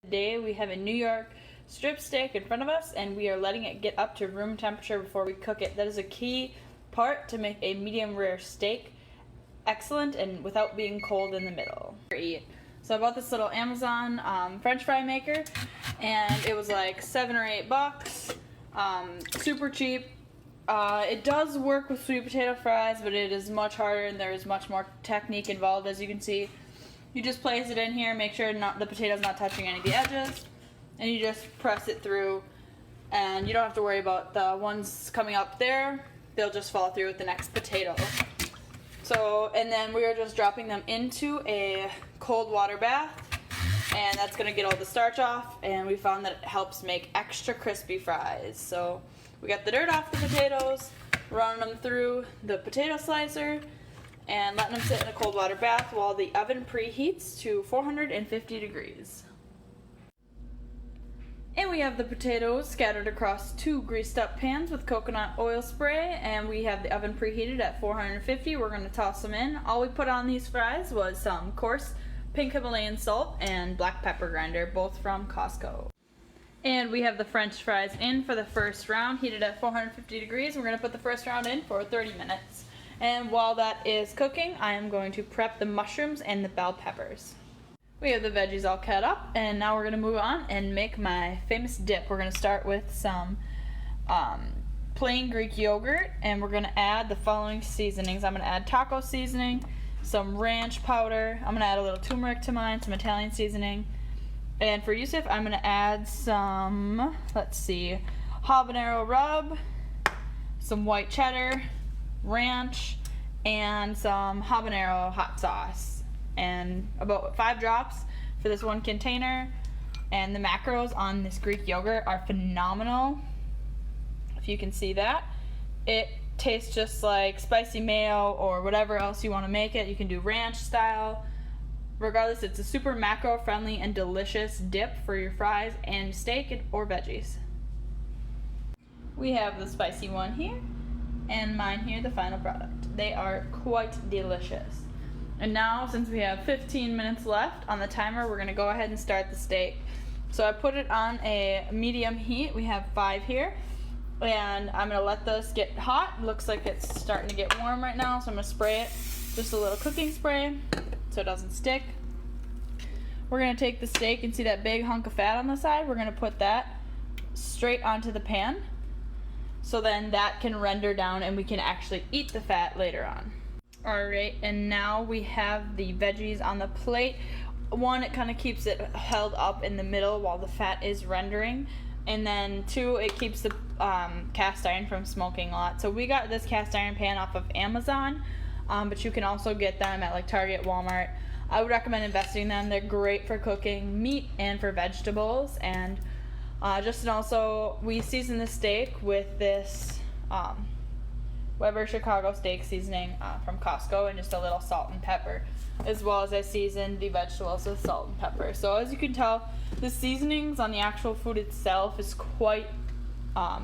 Today we have a New York strip steak in front of us, and we are letting it get up to room temperature before we cook it. That is a key part to make a medium rare steak excellent and without being cold in the middle. So I bought this little Amazon French fry maker, and it was like $7 or $8. Super cheap. It does work with sweet potato fries, but it is much harder and there is much more technique involved, as you can see. You just place it in here, make sure the potato's not touching any of the edges, and you just press it through, and you don't have to worry about the ones coming up there. They'll just fall through with the next potato. So, and then we are just dropping them into a cold water bath, and that's going to get all the starch off, and we found that it helps make extra crispy fries. So we got the dirt off the potatoes, running them through the potato slicer, and letting them sit in a cold water bath while the oven preheats to 450 degrees. And we have the potatoes scattered across 2 greased up pans with coconut oil spray, and we have the oven preheated at 450. We're going to toss them in. All we put on these fries was some coarse pink Himalayan salt and black pepper grinder, both from Costco. And we have the French fries in for the first round, heated at 450 degrees. We're going to put the first round in for 30 minutes. And while that is cooking, I am going to prep the mushrooms and the bell peppers. We have the veggies all cut up, and now we're going to move on and make my famous dip. We're going to start with some plain Greek yogurt, and we're going to add the following seasonings. I'm going to add taco seasoning, some ranch powder. I'm going to add a little turmeric to mine, some Italian seasoning. And for Yusuf, I'm going to add some, habanero rub, some white cheddar, ranch, and some habanero hot sauce, and about 5 drops for this one container. And the macros on this Greek yogurt are phenomenal. If you can see that, it tastes just like spicy mayo or whatever else you want to make it. You can do ranch style. Regardless, it's a super macro friendly and delicious dip for your fries and steak or veggies. We have the spicy one here, and mine here, the final product. They are quite delicious. And now, since we have 15 minutes left on the timer, we're going to go ahead and start the steak. So I put it on a medium heat. We have 5 here. And I'm going to let this get hot. Looks like it's starting to get warm right now, so I'm going to spray it. Just a little cooking spray so it doesn't stick. We're going to take the steak, and see that big hunk of fat on the side? We're going to put that straight onto the pan, so then that can render down and we can actually eat the fat later on. Alright, and now we have the veggies on the plate. 1, it kind of keeps it held up in the middle while the fat is rendering. And then 2, it keeps the cast iron from smoking a lot. So we got this cast iron pan off of Amazon, but you can also get them at like Target, Walmart. I would recommend investing in them. They're great for cooking meat and for vegetables. And also, we season the steak with this Weber Chicago steak seasoning from Costco, and just a little salt and pepper, as well as I seasoned the vegetables with salt and pepper. So as you can tell, the seasonings on the actual food itself is quite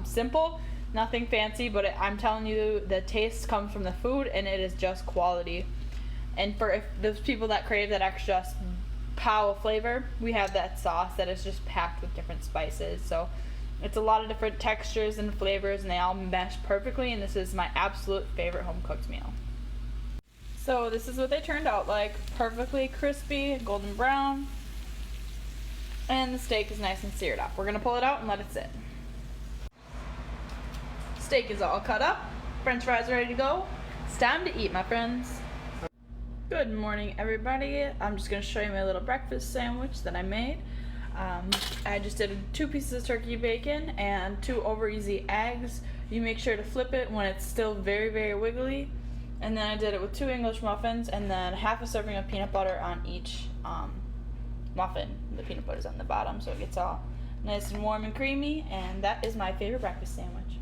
simple, nothing fancy, but I'm telling you, the taste comes from the food, and it is just quality. And for those people that crave that extra pow of flavor, we have that sauce that is just packed with different spices. So it's a lot of different textures and flavors, and they all mesh perfectly, and this is my absolute favorite home cooked meal. So this is what they turned out like. Perfectly crispy, golden brown, and the steak is nice and seared up. We're going to pull it out and let it sit. Steak is all cut up, French fries are ready to go. It's time to eat, my friends. Good morning, everybody. I'm just going to show you my little breakfast sandwich that I made. I just did 2 pieces of turkey bacon and 2 over easy eggs. You make sure to flip it when it's still very, very wiggly. And then I did it with 2 English muffins, and then half a serving of peanut butter on each muffin. The peanut butter's on the bottom, so it gets all nice and warm and creamy. And that is my favorite breakfast sandwich.